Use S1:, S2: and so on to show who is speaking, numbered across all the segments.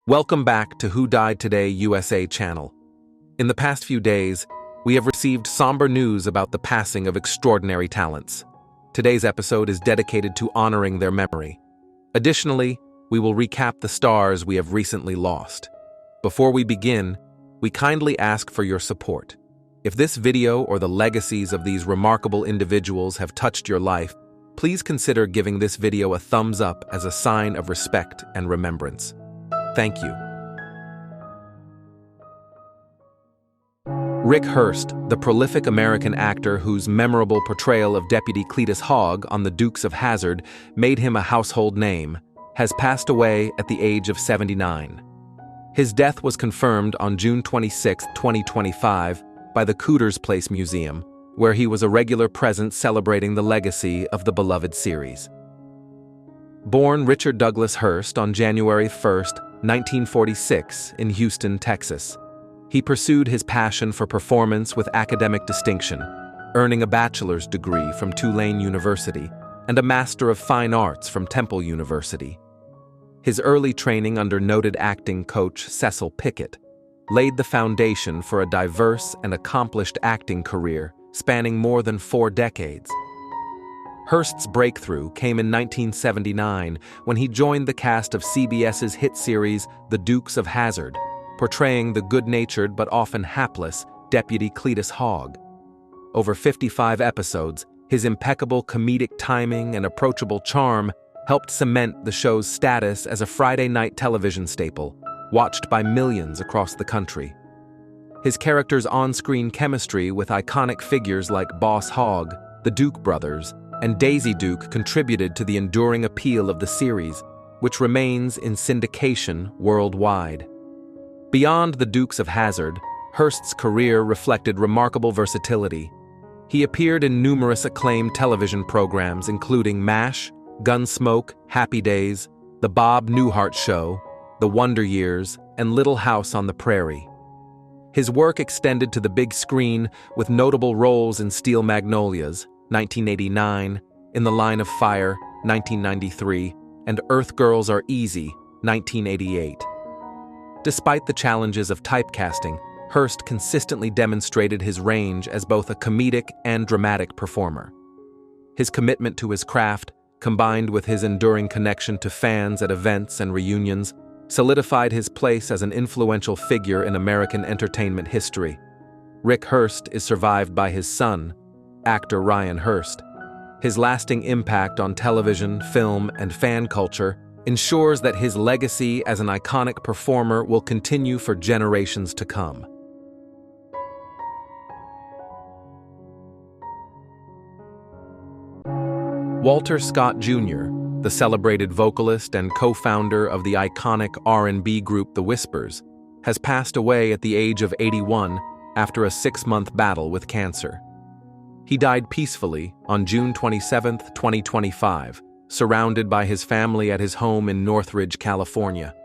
S1: Welcome back to Who Died Today USA channel. In the past few days, we have received somber news about the passing of extraordinary talents. Today's episode is dedicated to honoring their memory. Additionally, we will recap the stars we have recently lost. Before we begin, we kindly ask for your support. If this video or the legacies of these remarkable individuals have touched your life, please consider giving this video a thumbs up as a sign of respect and remembrance. Thank you. Rick Hurst, the prolific American actor whose memorable portrayal of Deputy Cletus Hogg on the Dukes of Hazzard made him a household name, has passed away at the age of 79. His death was confirmed on June 26, 2025, by the Cooters Place Museum, where he was a regular presence celebrating the legacy of the beloved series. Born Richard Douglas Hurst on January 1, 1946, in Houston, Texas, he pursued his passion for performance with academic distinction, earning a bachelor's degree from Tulane University and a Master of Fine Arts from Temple University. His early training under noted acting coach Cecil Pickett laid the foundation for a diverse and accomplished acting career spanning more than 4 decades. Hurst's breakthrough came in 1979 when he joined the cast of CBS's hit series The Dukes of Hazzard, portraying the good-natured but often hapless Deputy Cletus Hogg. Over 55 episodes, his impeccable comedic timing and approachable charm helped cement the show's status as a Friday night television staple, watched by millions across the country. His character's on-screen chemistry with iconic figures like Boss Hogg, the Duke brothers, and Daisy Duke contributed to the enduring appeal of the series, which remains in syndication worldwide. Beyond the Dukes of Hazzard, Hurst's career reflected remarkable versatility. He appeared in numerous acclaimed television programs including MASH, Gunsmoke, Happy Days, The Bob Newhart Show, The Wonder Years, and Little House on the Prairie. His work extended to the big screen with notable roles in Steel Magnolias, 1989, In the Line of Fire, 1993, and Earth Girls Are Easy, 1988. Despite the challenges of typecasting, Hurst consistently demonstrated his range as both a comedic and dramatic performer. His commitment to his craft, combined with his enduring connection to fans at events and reunions, solidified his place as an influential figure in American entertainment history. Rick Hurst is survived by his son, actor Ryan Hurst. His lasting impact on television, film, and fan culture ensures that his legacy as an iconic performer will continue for generations to come. Walter Scott Jr., the celebrated vocalist and co-founder of the iconic R&B group The Whispers, has passed away at the age of 81 after a 6-month battle with cancer. He died peacefully on June 27, 2025, surrounded by his family at his home in Northridge, California.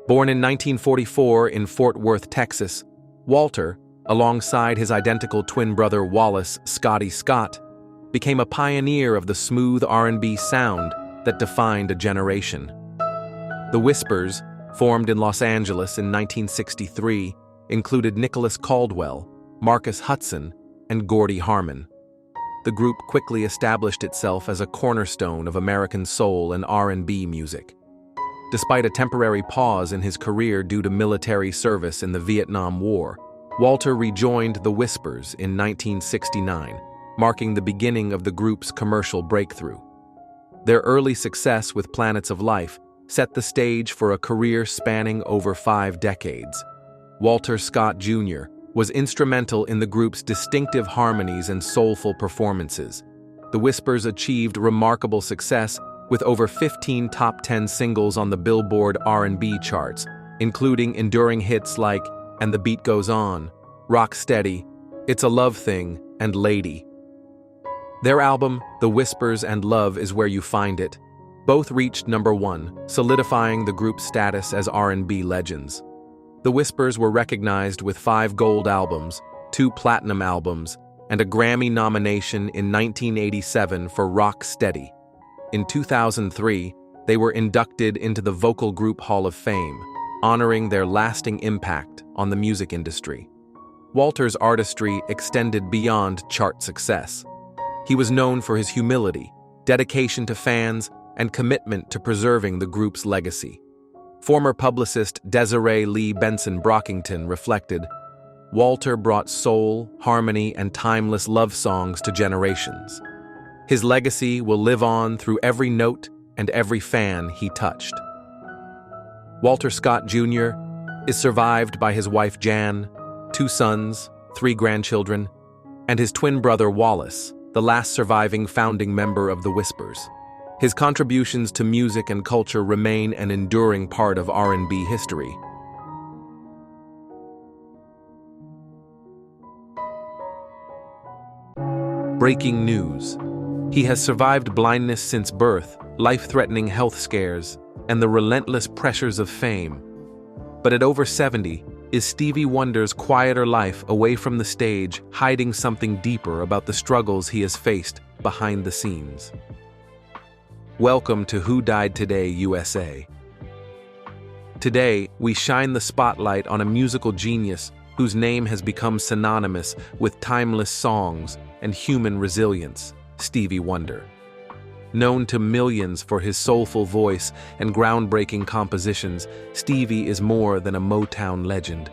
S1: Born in 1944 in Fort Worth, Texas, Walter, alongside his identical twin brother Wallace Scotty Scott, became a pioneer of the smooth R&B sound that defined a generation. The Whispers, formed in Los Angeles in 1963, included Nicholas Caldwell, Marcus Hudson, and Gordy Harmon. The group quickly established itself as a cornerstone of American soul and R&B music. Despite a temporary pause in his career due to military service in the Vietnam War, Walter rejoined The Whispers in 1969, marking the beginning of the group's commercial breakthrough. Their early success with Planets of Life set the stage for a career spanning over 5 decades. Walter Scott Jr. was instrumental in the group's distinctive harmonies and soulful performances. The Whispers achieved remarkable success with over 15 top 10 singles on the Billboard R&B charts, including enduring hits like And the Beat Goes On, Rock Steady, It's a Love Thing, and Lady. Their album, The Whispers and Love Is Where You Find It, both reached #1, solidifying the group's status as R&B legends. The Whispers were recognized with 5 gold albums, 2 platinum albums, and a Grammy nomination in 1987 for Rock Steady. In 2003, they were inducted into the Vocal Group Hall of Fame, honoring their lasting impact on the music industry. Walter's artistry extended beyond chart success. He was known for his humility, dedication to fans, and commitment to preserving the group's legacy. Former publicist Desiree Lee Benson Brockington reflected, "Walter brought soul, harmony, and timeless love songs to generations. His legacy will live on through every note and every fan he touched." Walter Scott Jr. is survived by his wife Jan, 2 sons, 3 grandchildren, and his twin brother Wallace, the last surviving founding member of the Whispers. His contributions to music and culture remain an enduring part of R&B history. Breaking news. He has survived blindness since birth, life-threatening health scares, and the relentless pressures of fame. But at over 70, is Stevie Wonder's quieter life away from the stage hiding something deeper about the struggles he has faced behind the scenes? Welcome to Who Died Today, USA. Today, we shine the spotlight on a musical genius whose name has become synonymous with timeless songs and human resilience, Stevie Wonder. Known to millions for his soulful voice and groundbreaking compositions, Stevie is more than a Motown legend.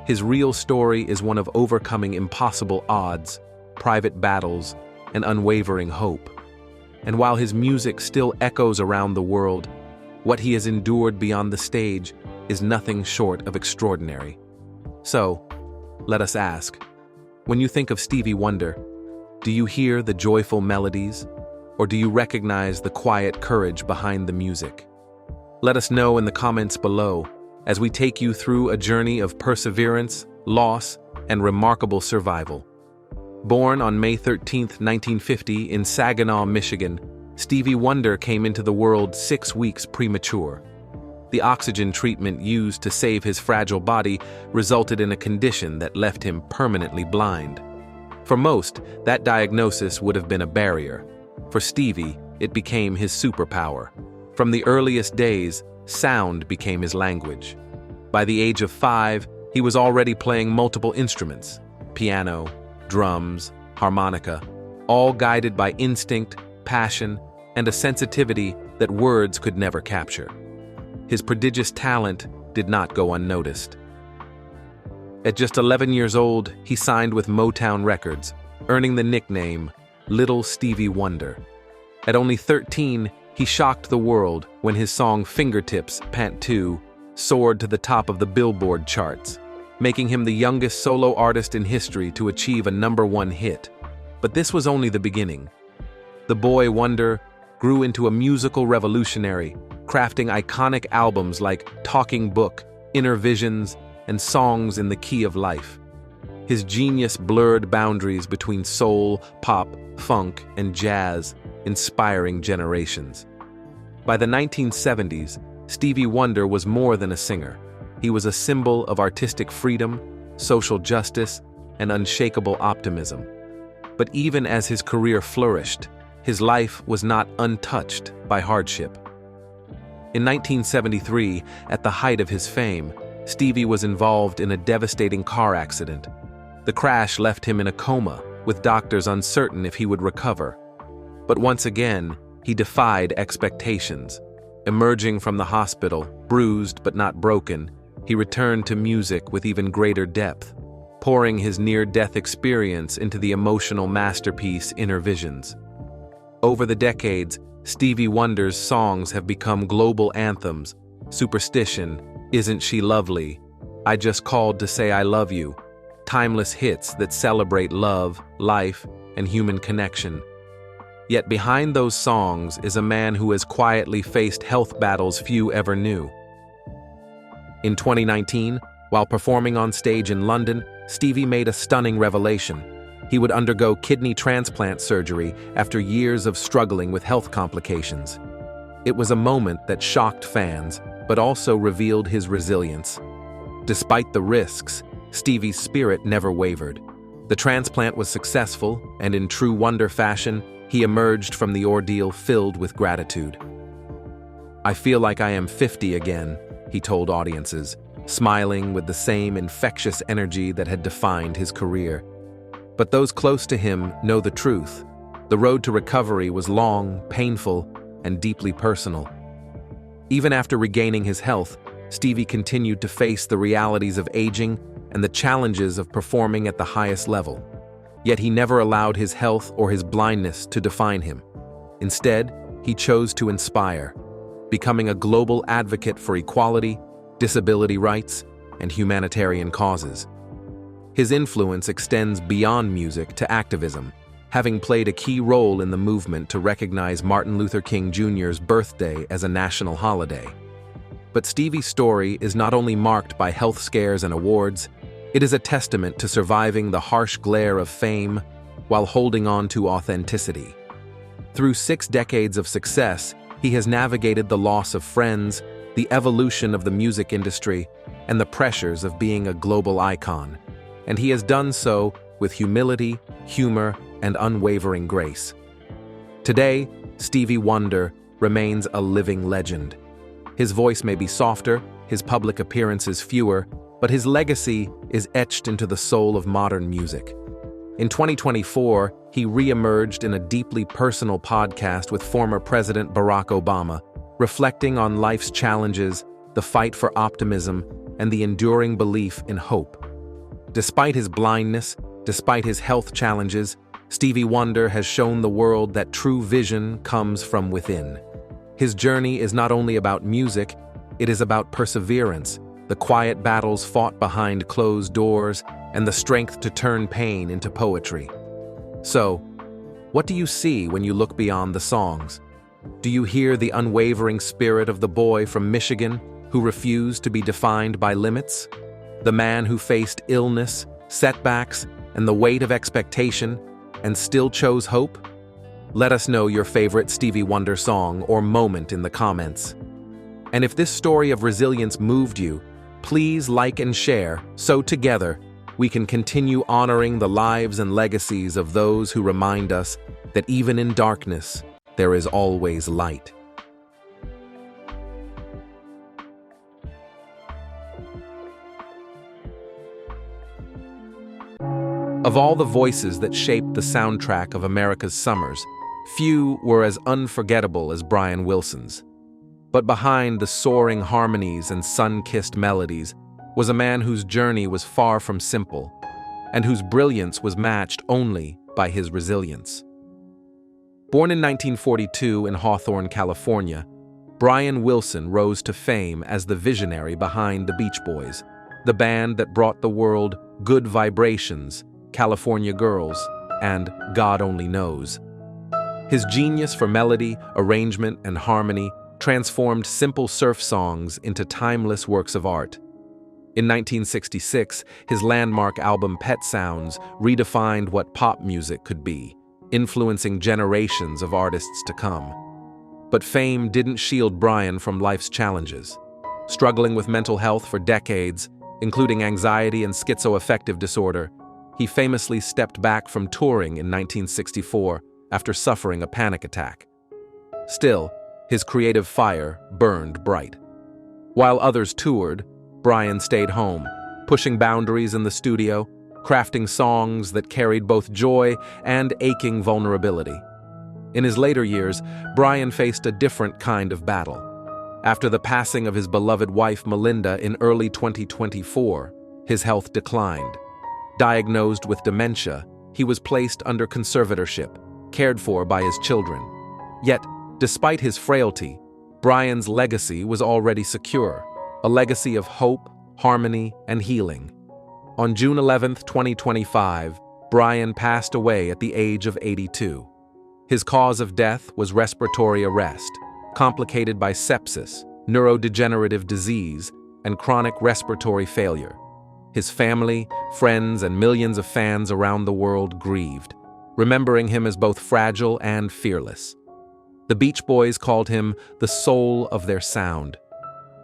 S1: His real story is one of overcoming impossible odds, private battles, and unwavering hope. And while his music still echoes around the world, what he has endured beyond the stage is nothing short of extraordinary. So, let us ask, when you think of Stevie Wonder, do you hear the joyful melodies? Or do you recognize the quiet courage behind the music? Let us know in the comments below as we take you through a journey of perseverance, loss, and remarkable survival. Born on May 13, 1950 in Saginaw, Michigan, Stevie Wonder came into the world 6 weeks premature. The oxygen treatment used to save his fragile body resulted in a condition that left him permanently blind. For most, that diagnosis would have been a barrier. For Stevie, it became his superpower. From the earliest days, sound became his language. By the age of 5, he was already playing multiple instruments: piano, drums, harmonica, all guided by instinct, passion, and a sensitivity that words could never capture. His prodigious talent did not go unnoticed. At just 11 years old, he signed with Motown Records, earning the nickname Little Stevie Wonder. At only 13, he shocked the world when his song Fingertips, Pant 2 soared to the top of the Billboard charts, making him the youngest solo artist in history to achieve a #1 hit. But this was only the beginning. The boy Wonder grew into a musical revolutionary, crafting iconic albums like Talking Book, Inner Visions, and Songs in the Key of Life. His genius blurred boundaries between soul, pop, funk, and jazz, inspiring generations. By the 1970s, Stevie Wonder was more than a singer. He was a symbol of artistic freedom, social justice, and unshakable optimism. But even as his career flourished, his life was not untouched by hardship. In 1973, at the height of his fame, Stevie was involved in a devastating car accident. The crash left him in a coma, with doctors uncertain if he would recover. But once again, he defied expectations. Emerging from the hospital, bruised but not broken, he returned to music with even greater depth, pouring his near-death experience into the emotional masterpiece Inner Visions. Over the decades, Stevie Wonder's songs have become global anthems: Superstition, Isn't She Lovely, I Just Called to Say I Love You, timeless hits that celebrate love, life, and human connection. Yet behind those songs is a man who has quietly faced health battles few ever knew. In 2019, while performing on stage in London, Stevie made a stunning revelation. He would undergo kidney transplant surgery after years of struggling with health complications. It was a moment that shocked fans, but also revealed his resilience. Despite the risks, Stevie's spirit never wavered. The transplant was successful, and in true Wonder fashion, he emerged from the ordeal filled with gratitude. I feel like I am 50 again, he told audiences, smiling with the same infectious energy that had defined his career. But those close to him know the truth. The road to recovery was long, painful, and deeply personal. Even after regaining his health, Stevie continued to face the realities of aging and the challenges of performing at the highest level. Yet he never allowed his health or his blindness to define him. Instead, he chose to inspire, becoming a global advocate for equality, disability rights, and humanitarian causes. His influence extends beyond music to activism, having played a key role in the movement to recognize Martin Luther King Jr.'s birthday as a national holiday. But Stevie's story is not only marked by health scares and awards, it is a testament to surviving the harsh glare of fame while holding on to authenticity. Through 6 decades of success, he has navigated the loss of friends, the evolution of the music industry, and the pressures of being a global icon. And he has done so with humility, humor, and unwavering grace. Today, Stevie Wonder remains a living legend. His voice may be softer, his public appearances fewer, but his legacy is etched into the soul of modern music. In 2024, he re-emerged in a deeply personal podcast with former President Barack Obama, reflecting on life's challenges, the fight for optimism, and the enduring belief in hope. Despite his blindness, despite his health challenges, Stevie Wonder has shown the world that true vision comes from within. His journey is not only about music, it is about perseverance, the quiet battles fought behind closed doors, and the strength to turn pain into poetry. So, what do you see when you look beyond the songs? Do you hear the unwavering spirit of the boy from Michigan who refused to be defined by limits? The man who faced illness, setbacks, and the weight of expectation, and still chose hope? Let us know your favorite Stevie Wonder song or moment in the comments. And if this story of resilience moved you, please like and share, so together we can continue honoring the lives and legacies of those who remind us that even in darkness, there is always light. Of all the voices that shaped the soundtrack of America's summers, few were as unforgettable as Brian Wilson's. But behind the soaring harmonies and sun-kissed melodies was a man whose journey was far from simple, and whose brilliance was matched only by his resilience. Born in 1942 in Hawthorne, California, Brian Wilson rose to fame as the visionary behind the Beach Boys, the band that brought the world Good Vibrations, California Girls, and God Only Knows. His genius for melody, arrangement, and harmony transformed simple surf songs into timeless works of art. In 1966, his landmark album Pet Sounds redefined what pop music could be, influencing generations of artists to come. But fame didn't shield Brian from life's challenges. Struggling with mental health for decades, including anxiety and schizoaffective disorder, he famously stepped back from touring in 1964 after suffering a panic attack. Still, his creative fire burned bright. While others toured, Brian stayed home, pushing boundaries in the studio, crafting songs that carried both joy and aching vulnerability. In his later years, Brian faced a different kind of battle. After the passing of his beloved wife Melinda in early 2024, his health declined. Diagnosed with dementia, he was placed under conservatorship, cared for by his children. Yet, despite his frailty, Brian's legacy was already secure, a legacy of hope, harmony, and healing. On June 11, 2025, Brian passed away at the age of 82. His cause of death was respiratory arrest, complicated by sepsis, neurodegenerative disease, and chronic respiratory failure. His family, friends, and millions of fans around the world grieved, remembering him as both fragile and fearless. The Beach Boys called him the soul of their sound.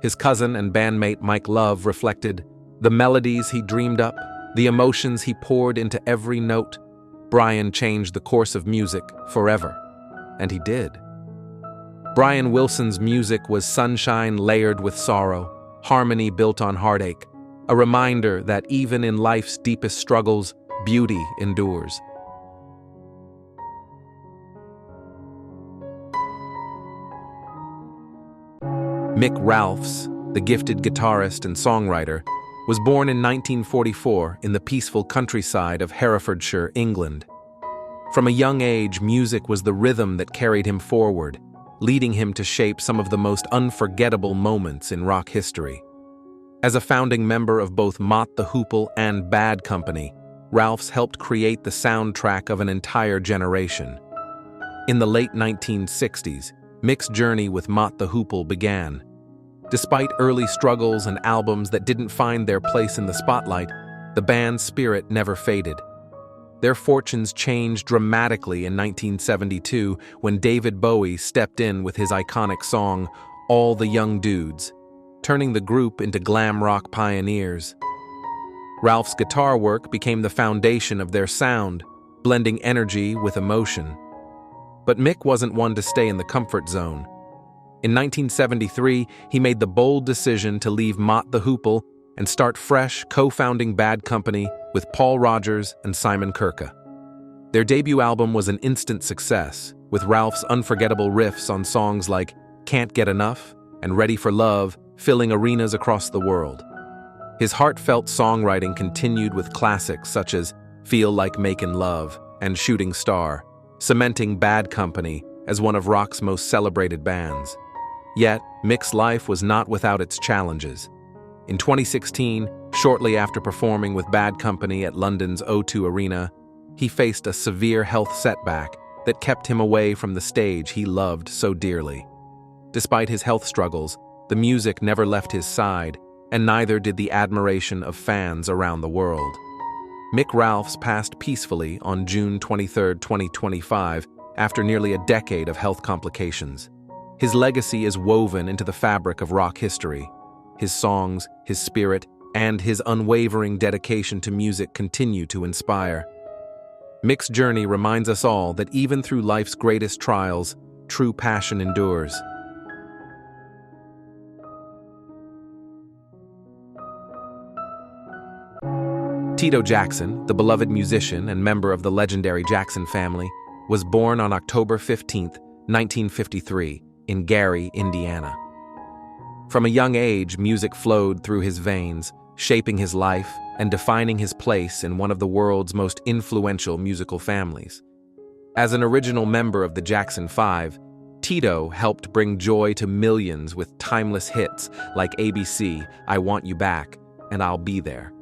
S1: His cousin and bandmate Mike Love reflected, the melodies he dreamed up, the emotions he poured into every note. Brian changed the course of music forever. And he did. Brian Wilson's music was sunshine layered with sorrow, harmony built on heartache, a reminder that even in life's deepest struggles, beauty endures. Mick Ralph, the gifted guitarist and songwriter, was born in 1944 in the peaceful countryside of Herefordshire, England. From a young age, music was the rhythm that carried him forward, leading him to shape some of the most unforgettable moments in rock history. As a founding member of both Mott the Hoople and Bad Company, Ralphs helped create the soundtrack of an entire generation. In the late 1960s, Mick's journey with Mott the Hoople began. Despite early struggles and albums that didn't find their place in the spotlight, the band's spirit never faded. Their fortunes changed dramatically in 1972 when David Bowie stepped in with his iconic song, All the Young Dudes, turning the group into glam rock pioneers. Ralph's guitar work became the foundation of their sound, blending energy with emotion. But Mick wasn't one to stay in the comfort zone. In 1973, he made the bold decision to leave Mott the Hoople and start fresh, co-founding Bad Company with Paul Rodgers and Simon Kirke. Their debut album was an instant success, with Ralph's unforgettable riffs on songs like Can't Get Enough and Ready for Love filling arenas across the world. His heartfelt songwriting continued with classics such as Feel Like Makin' Love and Shooting Star, cementing Bad Company as one of rock's most celebrated bands. Yet, Mick's life was not without its challenges. In 2016, shortly after performing with Bad Company at London's O2 Arena, he faced a severe health setback that kept him away from the stage he loved so dearly. Despite his health struggles, the music never left his side, and neither did the admiration of fans around the world. Mick Ralphs passed peacefully on June 23, 2025, after nearly a decade of health complications. His legacy is woven into the fabric of rock history. His songs, his spirit, and his unwavering dedication to music continue to inspire. Mick's journey reminds us all that even through life's greatest trials, true passion endures. Tito Jackson, the beloved musician and member of the legendary Jackson family, was born on October 15, 1953, in Gary, Indiana. From a young age, music flowed through his veins, shaping his life and defining his place in one of the world's most influential musical families. As an original member of the Jackson 5, Tito helped bring joy to millions with timeless hits like ABC, I Want You Back, and I'll Be There.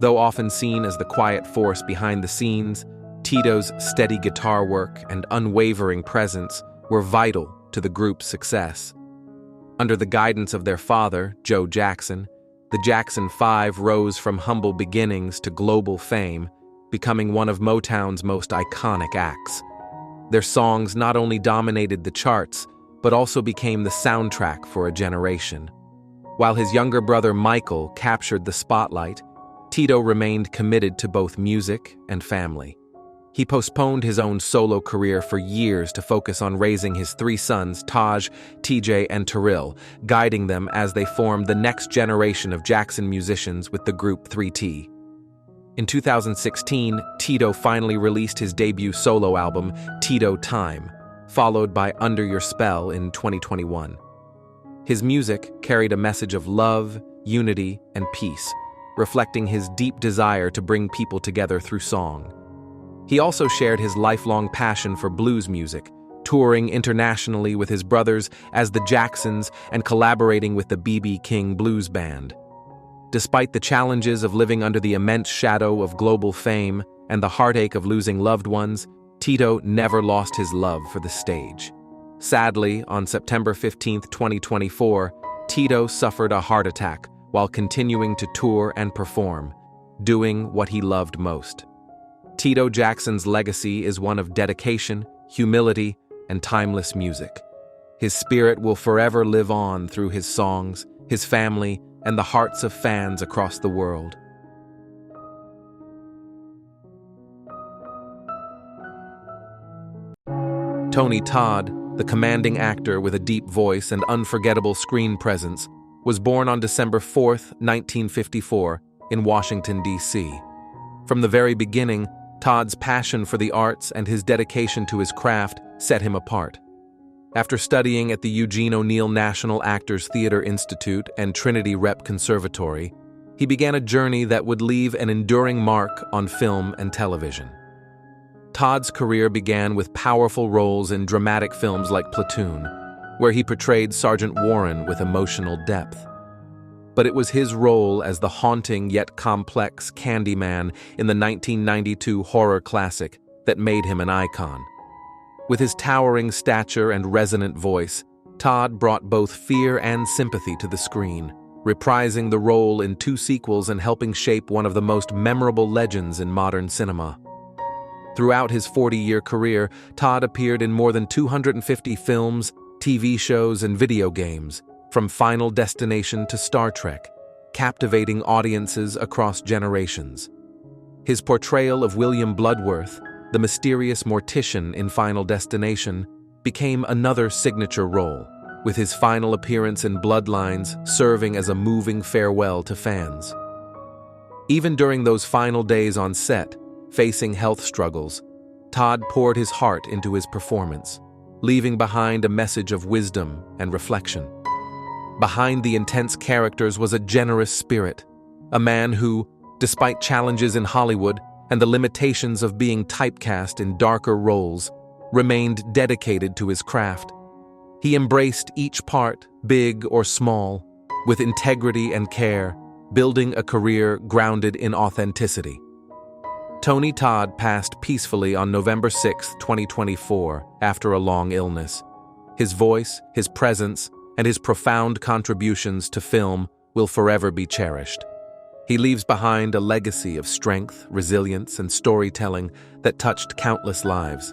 S1: Though often seen as the quiet force behind the scenes, Tito's steady guitar work and unwavering presence were vital to the group's success. Under the guidance of their father, Joe Jackson, the Jackson 5 rose from humble beginnings to global fame, becoming one of Motown's most iconic acts. Their songs not only dominated the charts, but also became the soundtrack for a generation. While his younger brother Michael captured the spotlight, Tito remained committed to both music and family. He postponed his own solo career for years to focus on raising his three sons, Taj, TJ, and Terrell, guiding them as they formed the next generation of Jackson musicians with the group 3T. In 2016, Tito finally released his debut solo album, Tito Time, followed by Under Your Spell in 2021. His music carried a message of love, unity, and peace, reflecting his deep desire to bring people together through song. He also shared his lifelong passion for blues music, touring internationally with his brothers as the Jacksons and collaborating with the B.B. King Blues Band. Despite the challenges of living under the immense shadow of global fame and the heartache of losing loved ones, Tito never lost his love for the stage. Sadly, on September 15, 2024, Tito suffered a heart attack while continuing to tour and perform, doing what he loved most. Tito Jackson's legacy is one of dedication, humility, and timeless music. His spirit will forever live on through his songs, his family, and the hearts of fans across the world. Tony Todd, the commanding actor with a deep voice and unforgettable screen presence, was born on December 4, 1954, in Washington, D.C. From the very beginning, Todd's passion for the arts and his dedication to his craft set him apart. After studying at the Eugene O'Neill National Actors Theatre Institute and Trinity Rep Conservatory, he began a journey that would leave an enduring mark on film and television. Todd's career began with powerful roles in dramatic films like Platoon, where he portrayed Sergeant Warren with emotional depth. But it was his role as the haunting yet complex Candyman in the 1992 horror classic that made him an icon. With his towering stature and resonant voice, Todd brought both fear and sympathy to the screen, reprising the role in 2 sequels and helping shape one of the most memorable legends in modern cinema. Throughout his 40-year career, Todd appeared in more than 250 films, TV shows, and video games, from Final Destination to Star Trek, captivating audiences across generations. His portrayal of William Bloodworth, the mysterious mortician in Final Destination, became another signature role, with his final appearance in Bloodlines serving as a moving farewell to fans. Even during those final days on set, facing health struggles, Todd poured his heart into his performance, leaving behind a message of wisdom and reflection. Behind the intense characters was a generous spirit, a man who, despite challenges in Hollywood and the limitations of being typecast in darker roles, remained dedicated to his craft. He embraced each part, big or small, with integrity and care, building a career grounded in authenticity. Tony Todd passed peacefully on November 6, 2024, after a long illness. His voice, his presence, and his profound contributions to film will forever be cherished. He leaves behind a legacy of strength, resilience, and storytelling that touched countless lives.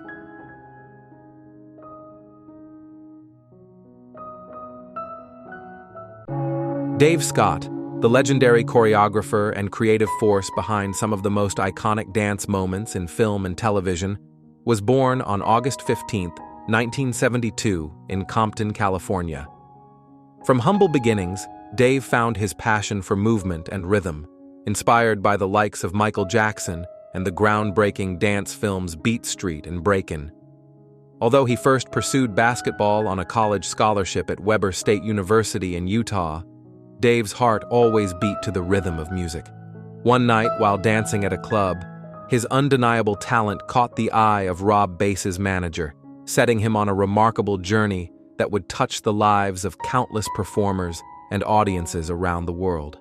S1: Dave Scott, the legendary choreographer and creative force behind some of the most iconic dance moments in film and television, was born on August 15, 1972, in Compton, California. From humble beginnings, Dave found his passion for movement and rhythm, inspired by the likes of Michael Jackson and the groundbreaking dance films Beat Street and Breakin'. Although he first pursued basketball on a college scholarship at Weber State University in Utah, Dave's heart always beat to the rhythm of music. One night, while dancing at a club, his undeniable talent caught the eye of Rob Bass's manager, setting him on a remarkable journey that would touch the lives of countless performers and audiences around the world.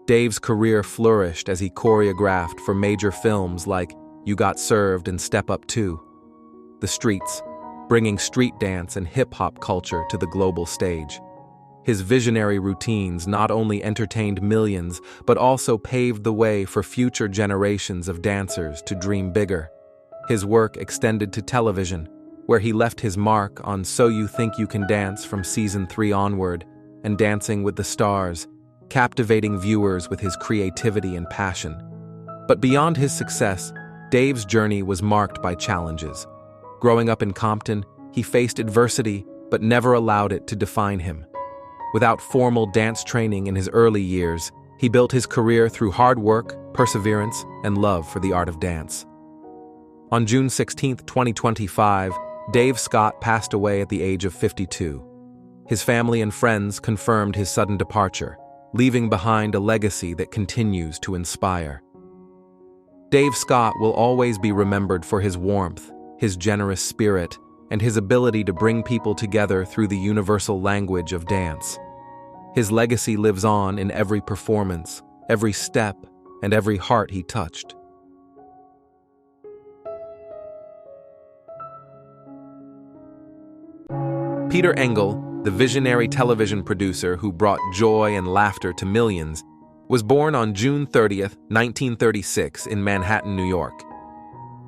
S1: Dave's career flourished as he choreographed for major films like You Got Served and Step Up 2. The Streets, bringing street dance and hip-hop culture to the global stage. His visionary routines not only entertained millions, but also paved the way for future generations of dancers to dream bigger. His work extended to television, where he left his mark on So You Think You Can Dance from Season 3 onward, and Dancing with the Stars, captivating viewers with his creativity and passion. But beyond his success, Dave's journey was marked by challenges. Growing up in Compton, he faced adversity, but never allowed it to define him. Without formal dance training in his early years, he built his career through hard work, perseverance, and love for the art of dance. On June 16, 2025, Dave Scott passed away at the age of 52. His family and friends confirmed his sudden departure, leaving behind a legacy that continues to inspire. Dave Scott will always be remembered for his warmth, his generous spirit, and his ability to bring people together through the universal language of dance. His legacy lives on in every performance, every step, and every heart he touched. Peter Engel, the visionary television producer who brought joy and laughter to millions, was born on June 30, 1936, in Manhattan, New York.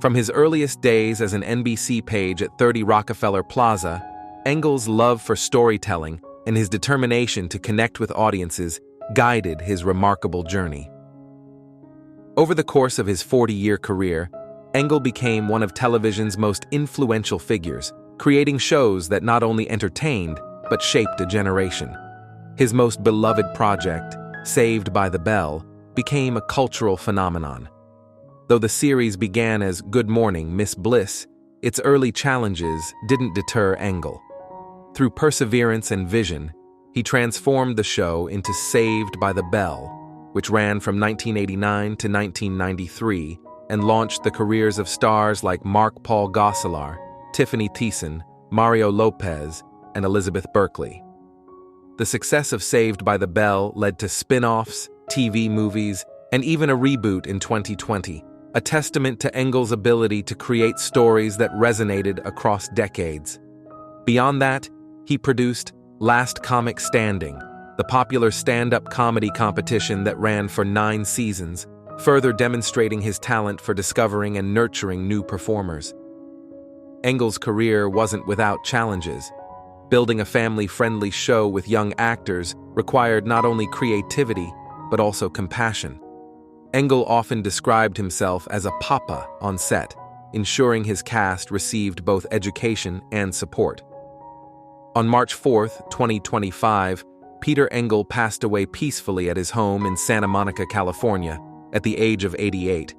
S1: From his earliest days as an NBC page at 30 Rockefeller Plaza, Engel's love for storytelling and his determination to connect with audiences guided his remarkable journey. Over the course of his 40-year career, Engel became one of television's most influential figures, creating shows that not only entertained, but shaped a generation. His most beloved project, Saved by the Bell, became a cultural phenomenon. Though the series began as Good Morning, Miss Bliss, its early challenges didn't deter Engel. Through perseverance and vision, he transformed the show into Saved by the Bell, which ran from 1989 to 1993 and launched the careers of stars like Mark Paul Gosselaar, Tiffany Thiessen, Mario Lopez, and Elizabeth Berkley. The success of Saved by the Bell led to spin-offs, TV movies, and even a reboot in 2020, a testament to Engel's ability to create stories that resonated across decades. Beyond that, he produced Last Comic Standing, the popular stand-up comedy competition that ran for 9 seasons, further demonstrating his talent for discovering and nurturing new performers. Engel's career wasn't without challenges. Building a family-friendly show with young actors required not only creativity, but also compassion. Engel often described himself as a papa on set, ensuring his cast received both education and support. On March 4, 2025, Peter Engel passed away peacefully at his home in Santa Monica, California, at the age of 88.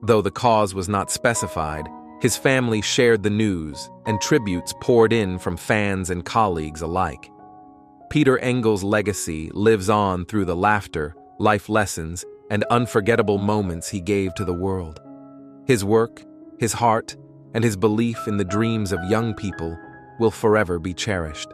S1: Though the cause was not specified, his family shared the news, and tributes poured in from fans and colleagues alike. Peter Engel's legacy lives on through the laughter, life lessons, and unforgettable moments he gave to the world. His work, his heart, and his belief in the dreams of young people will forever be cherished.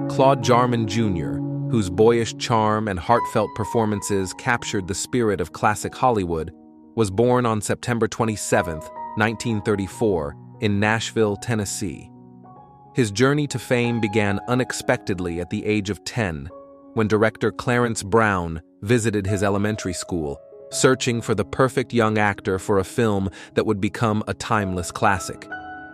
S1: Claude Gar Jr., whose boyish charm and heartfelt performances captured the spirit of classic Hollywood, was born on September 27, 1934, in Nashville, Tennessee. His journey to fame began unexpectedly at the age of 10, when director Clarence Brown visited his elementary school, searching for the perfect young actor for a film that would become a timeless classic.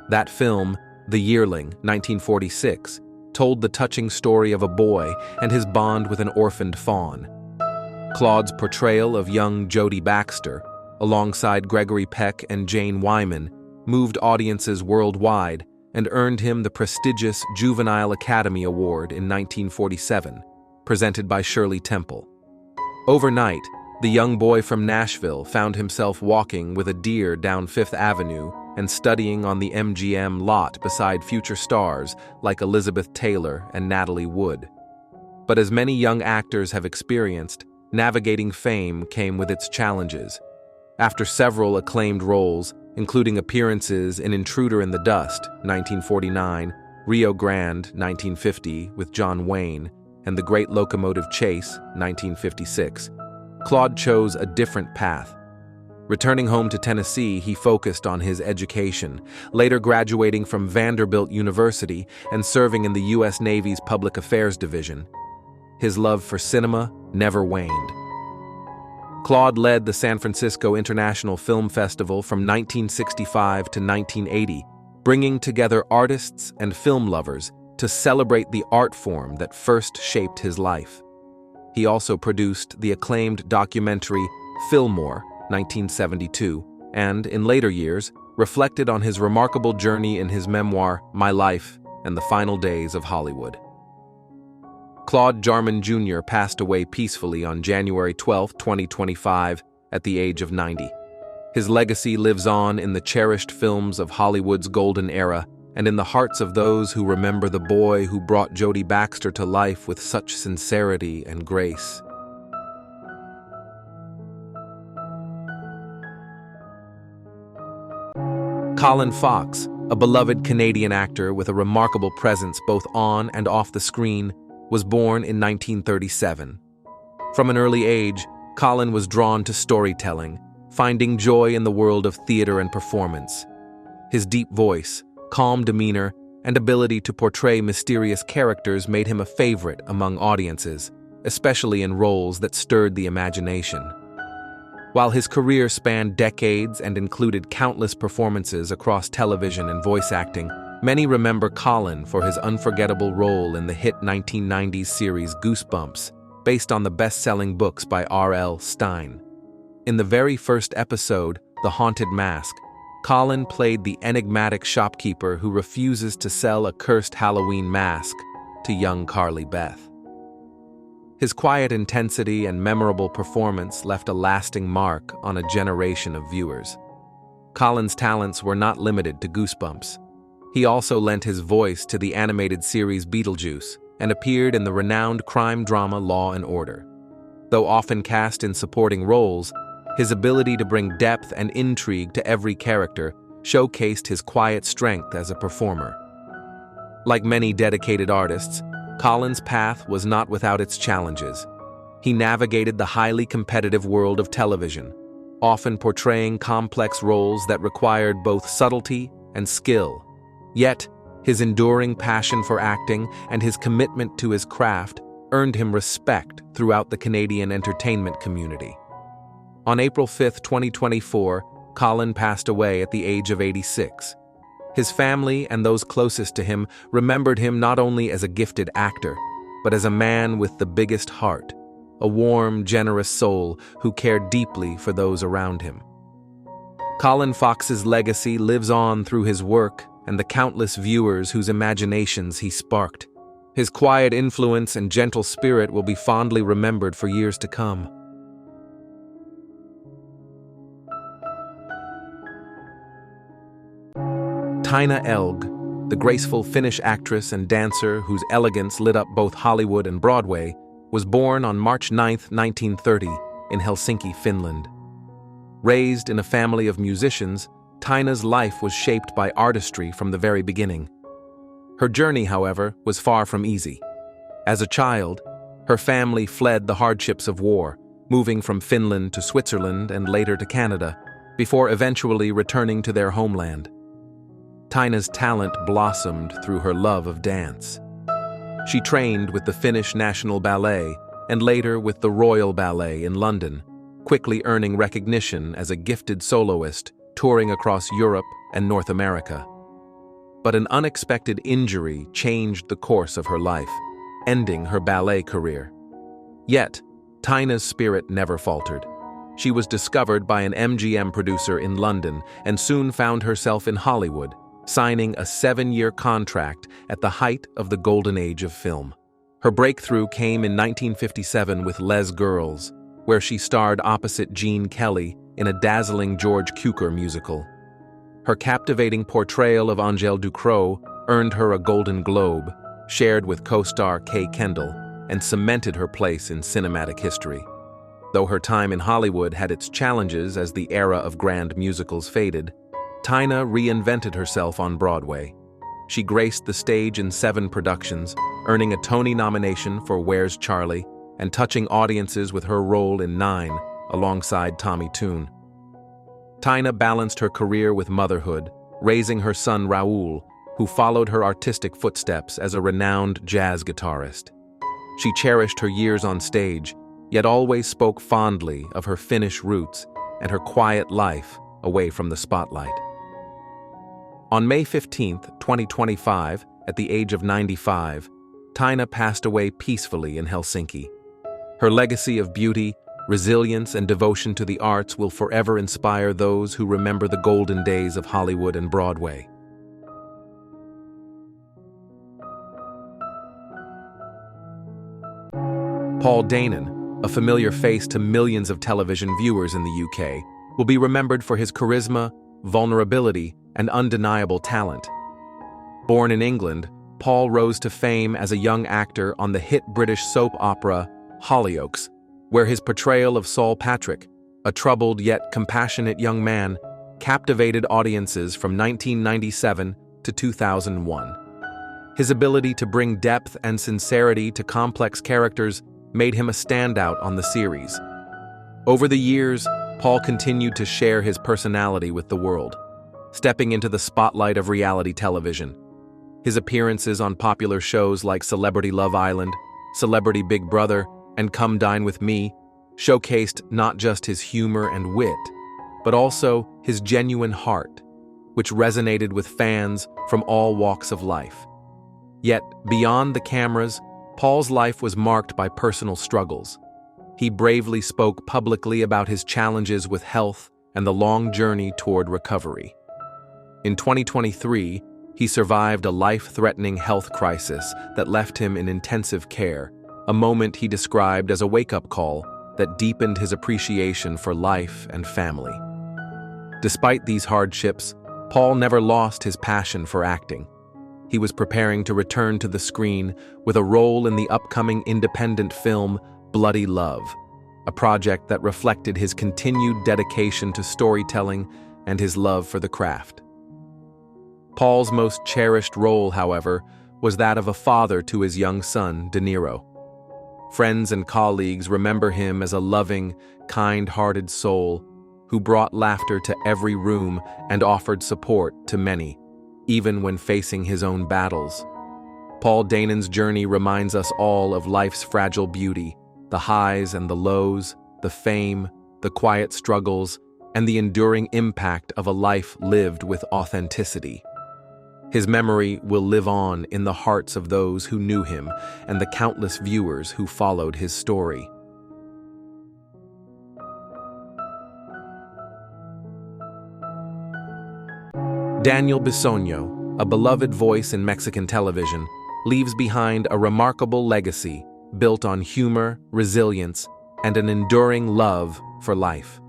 S1: That film, The Yearling, 1946, told the touching story of a boy and his bond with an orphaned fawn. Claude's portrayal of young Jodie Baxter, alongside Gregory Peck and Jane Wyman, moved audiences worldwide and earned him the prestigious Juvenile Academy Award in 1947, presented by Shirley Temple. Overnight, the young boy from Nashville found himself walking with a deer down Fifth Avenue and studying on the MGM lot beside future stars like Elizabeth Taylor and Natalie Wood. But as many young actors have experienced, navigating fame came with its challenges. After several acclaimed roles, including appearances in Intruder in the Dust, 1949, Rio Grande, 1950, with John Wayne, and The Great Locomotive Chase, 1956, Claude chose a different path. Returning home to Tennessee, he focused on his education, later graduating from Vanderbilt University and serving in the U.S. Navy's Public Affairs Division. His love for cinema never waned. Claude led the San Francisco International Film Festival from 1965 to 1980, bringing together artists and film lovers to celebrate the art form that first shaped his life. He also produced the acclaimed documentary Fillmore, 1972, and, in later years, reflected on his remarkable journey in his memoir, My Life and the Final Days of Hollywood. Claude Gar Jr. passed away peacefully on January 12, 2025, at the age of 90. His legacy lives on in the cherished films of Hollywood's golden era and in the hearts of those who remember the boy who brought Jodie Baxter to life with such sincerity and grace. Colin Fox, a beloved Canadian actor with a remarkable presence both on and off the screen, was born in 1937. From an early age, Colin was drawn to storytelling, finding joy in the world of theater and performance. His deep voice, calm demeanor, and ability to portray mysterious characters made him a favorite among audiences, especially in roles that stirred the imagination. While his career spanned decades and included countless performances across television and voice acting, many remember Colin for his unforgettable role in the hit 1990s series Goosebumps, based on the best-selling books by R.L. Stine. In the very first episode, The Haunted Mask, Colin played the enigmatic shopkeeper who refuses to sell a cursed Halloween mask to young Carly Beth. His quiet intensity and memorable performance left a lasting mark on a generation of viewers. Colin's talents were not limited to Goosebumps. He also lent his voice to the animated series Beetlejuice and appeared in the renowned crime drama Law and Order. Though often cast in supporting roles, his ability to bring depth and intrigue to every character showcased his quiet strength as a performer. Like many dedicated artists, Colin's path was not without its challenges. He navigated the highly competitive world of television, often portraying complex roles that required both subtlety and skill. Yet, his enduring passion for acting and his commitment to his craft earned him respect throughout the Canadian entertainment community. On April 5, 2024, Colin passed away at the age of 86. His family and those closest to him remembered him not only as a gifted actor, but as a man with the biggest heart, a warm, generous soul who cared deeply for those around him. Colin Fox's legacy lives on through his work and the countless viewers whose imaginations he sparked. His quiet influence and gentle spirit will be fondly remembered for years to come. Tina Elg, the graceful Finnish actress and dancer whose elegance lit up both Hollywood and Broadway, was born on March 9, 1930, in Helsinki, Finland. Raised in a family of musicians, Tina's life was shaped by artistry from the very beginning. Her journey, however, was far from easy. As a child, her family fled the hardships of war, moving from Finland to Switzerland and later to Canada, before eventually returning to their homeland. Tina's talent blossomed through her love of dance. She trained with the Finnish National Ballet and later with the Royal Ballet in London, quickly earning recognition as a gifted soloist touring across Europe and North America. But an unexpected injury changed the course of her life, ending her ballet career. Yet, Tina's spirit never faltered. She was discovered by an MGM producer in London and soon found herself in Hollywood, signing a 7-year contract at the height of the golden age of film. Her breakthrough came in 1957 with Les Girls, where she starred opposite Gene Kelly in a dazzling George Cukor musical. Her captivating portrayal of Angèle Ducrot earned her a Golden Globe, shared with co-star Kay Kendall, and cemented her place in cinematic history. Though her time in Hollywood had its challenges as the era of grand musicals faded, Tina reinvented herself on Broadway. She graced the stage in 7 productions, earning a Tony nomination for Where's Charlie, and touching audiences with her role in 9, alongside Tommy Tune. Tina balanced her career with motherhood, raising her son Raoul, who followed her artistic footsteps as a renowned jazz guitarist. She cherished her years on stage, yet always spoke fondly of her Finnish roots and her quiet life away from the spotlight. On May 15, 2025, at the age of 95, Tina passed away peacefully in Helsinki. Her legacy of beauty, resilience, and devotion to the arts will forever inspire those who remember the golden days of Hollywood and Broadway. Paul Dano, a familiar face to millions of television viewers in the UK, will be remembered for his charisma, vulnerability, and undeniable talent. Born in England, Paul rose to fame as a young actor on the hit British soap opera Hollyoaks, where his portrayal of Saul Patrick, a troubled yet compassionate young man, captivated audiences from 1997 to 2001. His ability to bring depth and sincerity to complex characters made him a standout on the series. Over the years, Paul continued to share his personality with the world, stepping into the spotlight of reality television. His appearances on popular shows like Celebrity Love Island, Celebrity Big Brother, and Come Dine With Me showcased not just his humor and wit, but also his genuine heart, which resonated with fans from all walks of life. Yet, beyond the cameras, Paul's life was marked by personal struggles. He bravely spoke publicly about his challenges with health and the long journey toward recovery. In 2023, he survived a life-threatening health crisis that left him in intensive care, a moment he described as a wake-up call that deepened his appreciation for life and family. Despite these hardships, Paul never lost his passion for acting. He was preparing to return to the screen with a role in the upcoming independent film Bloody Love, a project that reflected his continued dedication to storytelling and his love for the craft. Paul's most cherished role, however, was that of a father to his young son, De Niro. Friends and colleagues remember him as a loving, kind-hearted soul who brought laughter to every room and offered support to many, even when facing his own battles. Paul Danon's journey reminds us all of life's fragile beauty, the highs and the lows, the fame, the quiet struggles, and the enduring impact of a life lived with authenticity. His memory will live on in the hearts of those who knew him and the countless viewers who followed his story. Daniel Bisono, a beloved voice in Mexican television, leaves behind a remarkable legacy built on humor, resilience, and an enduring love for life.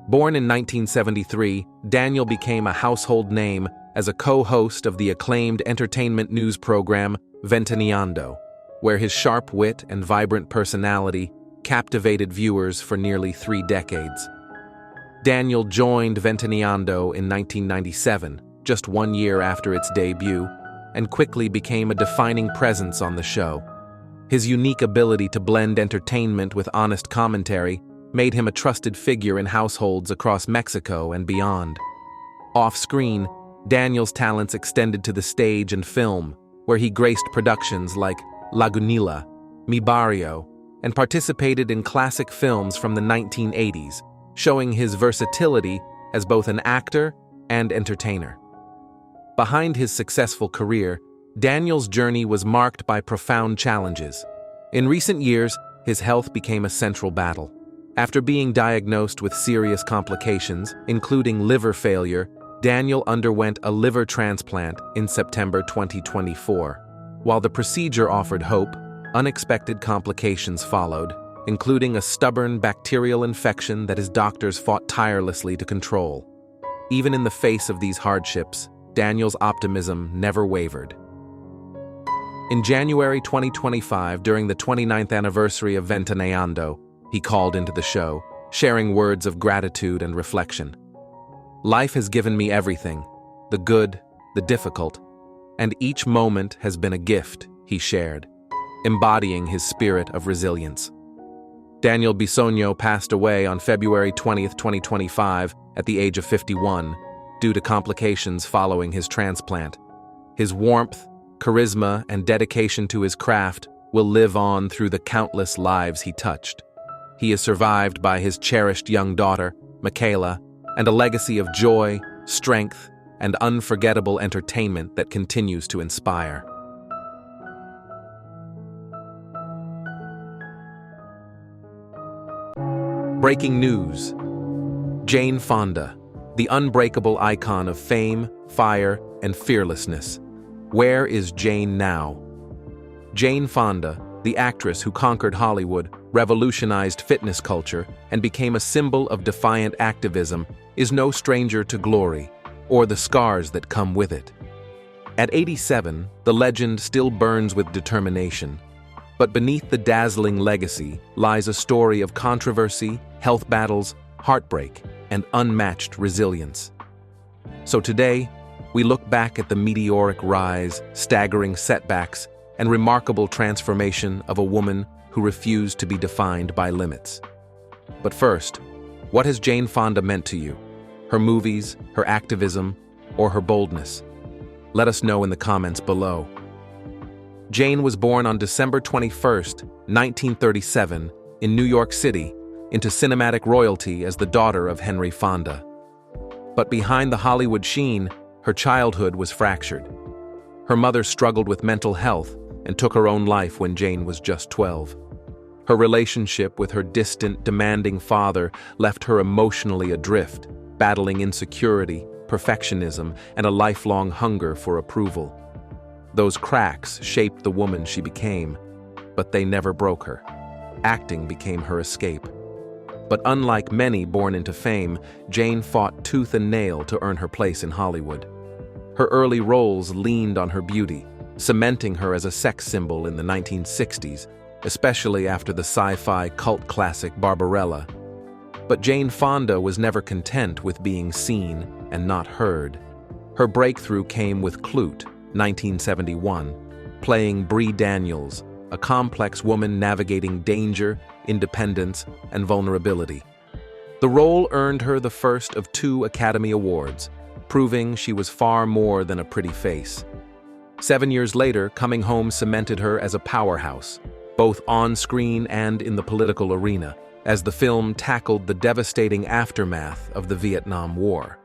S1: Born in 1973, Daniel became a household name as a co-host of the acclaimed entertainment news program Ventaneando, where his sharp wit and vibrant personality captivated viewers for nearly 3 decades. Daniel joined Ventaneando in 1997, just 1 year after its debut, and quickly became a defining presence on the show. His unique ability to blend entertainment with honest commentary made him a trusted figure in households across Mexico and beyond. Off-screen, Daniel's talents extended to the stage and film, where he graced productions like Lagunilla, Mi Barrio, and participated in classic films from the 1980s, showing his versatility as both an actor and entertainer. Behind his successful career, Daniel's journey was marked by profound challenges. In recent years, his health became a central battle. After being diagnosed with serious complications, including liver failure, Daniel underwent a liver transplant in September 2024. While the procedure offered hope, unexpected complications followed, including a stubborn bacterial infection that his doctors fought tirelessly to control. Even in the face of these hardships, Daniel's optimism never wavered. In January 2025, during the 29th anniversary of Ventaneando, he called into the show, sharing words of gratitude and reflection. "Life has given me everything, the good, the difficult, and each moment has been a gift," he shared, embodying his spirit of resilience. Daniel Bisono passed away on February 20, 2025, at the age of 51, due to complications following his transplant. His warmth, charisma, and dedication to his craft will live on through the countless lives he touched. He is survived by his cherished young daughter, Michaela, and a legacy of joy, strength, and unforgettable entertainment that continues to inspire. Breaking news. Jane Fonda, the unbreakable icon of fame, fire, and fearlessness. Where is Jane now? Jane Fonda, the actress who conquered Hollywood, revolutionized fitness culture, and became a symbol of defiant activism, is no stranger to glory, or the scars that come with it. At 87, the legend still burns with determination. But beneath the dazzling legacy lies a story of controversy, health battles, heartbreak, and unmatched resilience. So today, we look back at the meteoric rise, staggering setbacks, and remarkable transformation of a woman who refused to be defined by limits. But first, what has Jane Fonda meant to you? Her movies, her activism, or her boldness? Let us know in the comments below. Jane was born on December 21, 1937, in New York City, into cinematic royalty as the daughter of Henry Fonda. But behind the Hollywood sheen, her childhood was fractured. Her mother struggled with mental health and took her own life when Jane was just 12. Her relationship with her distant, demanding father left her emotionally adrift, battling insecurity, perfectionism, and a lifelong hunger for approval. Those cracks shaped the woman she became, but they never broke her. Acting became her escape. But unlike many born into fame, Jane fought tooth and nail to earn her place in Hollywood. Her early roles leaned on her beauty, cementing her as a sex symbol in the 1960s, especially after the sci-fi cult classic Barbarella. But Jane Fonda was never content with being seen and not heard. Her breakthrough came with Clute, 1971, playing Bree Daniels, a complex woman navigating danger, independence, and vulnerability. The role earned her the first of 2 Academy Awards, proving she was far more than a pretty face. 7 years later, Coming Home cemented her as a powerhouse, both on-screen and in the political arena, as the film tackled the devastating aftermath of the Vietnam War.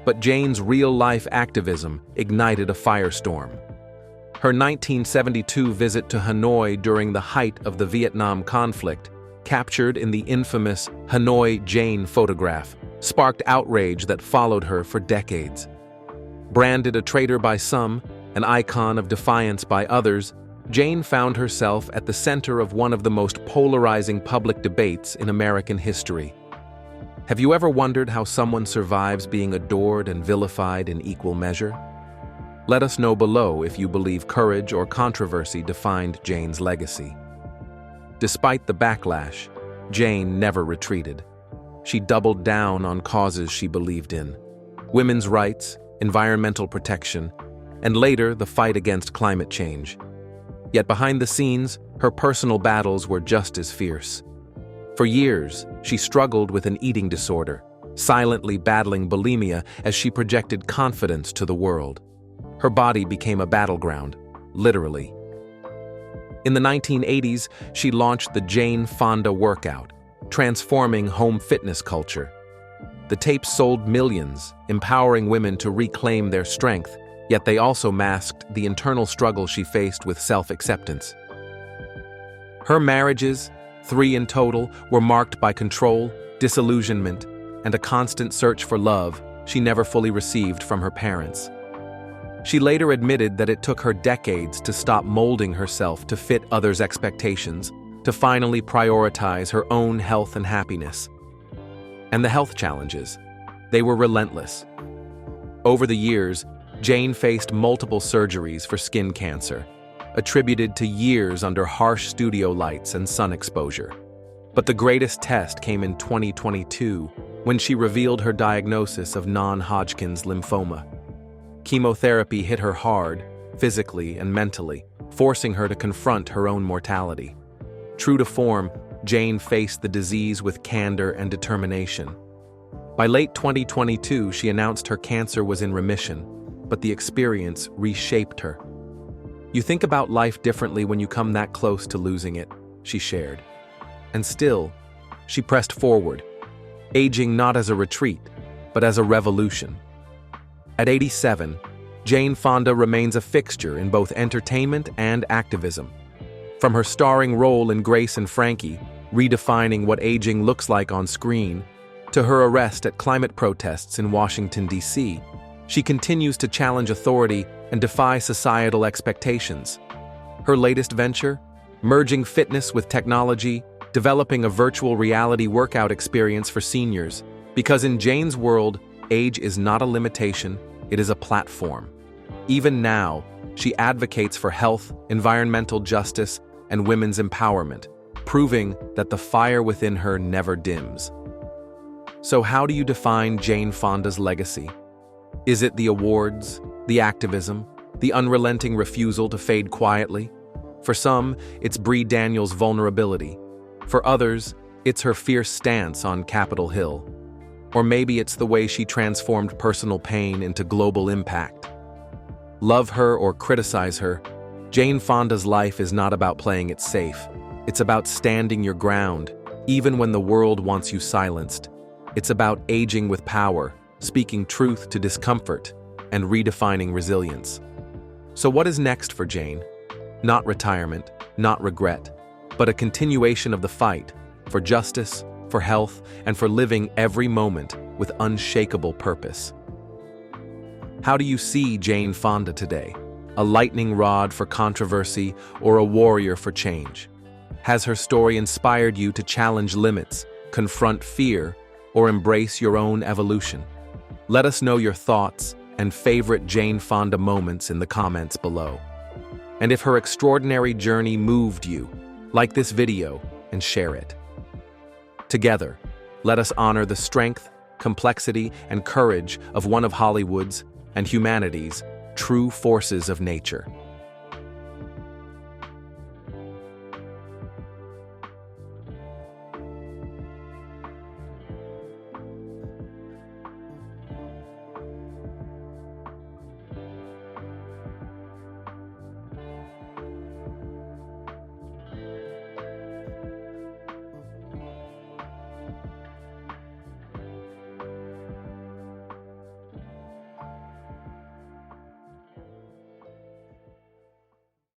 S1: But Jane's real-life activism ignited a firestorm. Her 1972 visit to Hanoi during the height of the Vietnam conflict, captured in the infamous Hanoi Jane photograph, sparked outrage that followed her for decades. Branded a traitor by some, an icon of defiance by others, Jane found herself at the center of one of the most polarizing public debates in American history. Have you ever wondered how someone survives being adored and vilified in equal measure? Let us know below if you believe courage or controversy defined Jane's legacy. Despite the backlash, Jane never retreated. She doubled down on causes she believed in: women's rights, environmental protection, and later the fight against climate change. Yet behind the scenes, her personal battles were just as fierce. For years, she struggled with an eating disorder, silently battling bulimia as she projected confidence to the world. Her body became a battleground, literally. In the 1980s, she launched the Jane Fonda workout, transforming home fitness culture. The tapes sold millions, empowering women to reclaim their strength, yet they also masked the internal struggle she faced with self-acceptance. Her marriages, 3 in total, were marked by control, disillusionment, and a constant search for love she never fully received from her parents. She later admitted that it took her decades to stop molding herself to fit others' expectations, to finally prioritize her own health and happiness. And the health challenges, they were relentless. Over the years, Jane faced multiple surgeries for skin cancer, attributed to years under harsh studio lights and sun exposure. But the greatest test came in 2022, when she revealed her diagnosis of non-Hodgkin's lymphoma. Chemotherapy hit her hard, physically and mentally, forcing her to confront her own mortality. True to form, Jane faced the disease with candor and determination. By late 2022, she announced her cancer was in remission, but the experience reshaped her. "You think about life differently when you come that close to losing it," she shared. And still, she pressed forward, aging not as a retreat, but as a revolution. At 87, Jane Fonda remains a fixture in both entertainment and activism. From her starring role in Grace and Frankie, redefining what aging looks like on screen, to her arrest at climate protests in Washington, D.C., she continues to challenge authority and defy societal expectations. Her latest venture? Merging fitness with technology, developing a virtual reality workout experience for seniors. Because in Jane's world, age is not a limitation, it is a platform. Even now, she advocates for health, environmental justice, and women's empowerment, proving that the fire within her never dims. So how do you define Jane Fonda's legacy? Is it the awards, the activism, the unrelenting refusal to fade quietly? For some, it's Bree Daniels' vulnerability. For others, it's her fierce stance on Capitol Hill. Or maybe it's the way she transformed personal pain into global impact. Love her or criticize her, Jane Fonda's life is not about playing it safe. It's about standing your ground, even when the world wants you silenced. It's about aging with power, speaking truth to discomfort, and redefining resilience. So what is next for Jane? Not retirement, not regret, but a continuation of the fight for justice, for health, and for living every moment with unshakable purpose. How do you see Jane Fonda today? A lightning rod for controversy or a warrior for change? Has her story inspired you to challenge limits, confront fear, or embrace your own evolution? Let us know your thoughts and favorite Jane Fonda moments in the comments below. And if her extraordinary journey moved you, like this video and share it. Together, let us honor the strength, complexity, and courage of one of Hollywood's and humanity's true forces of nature.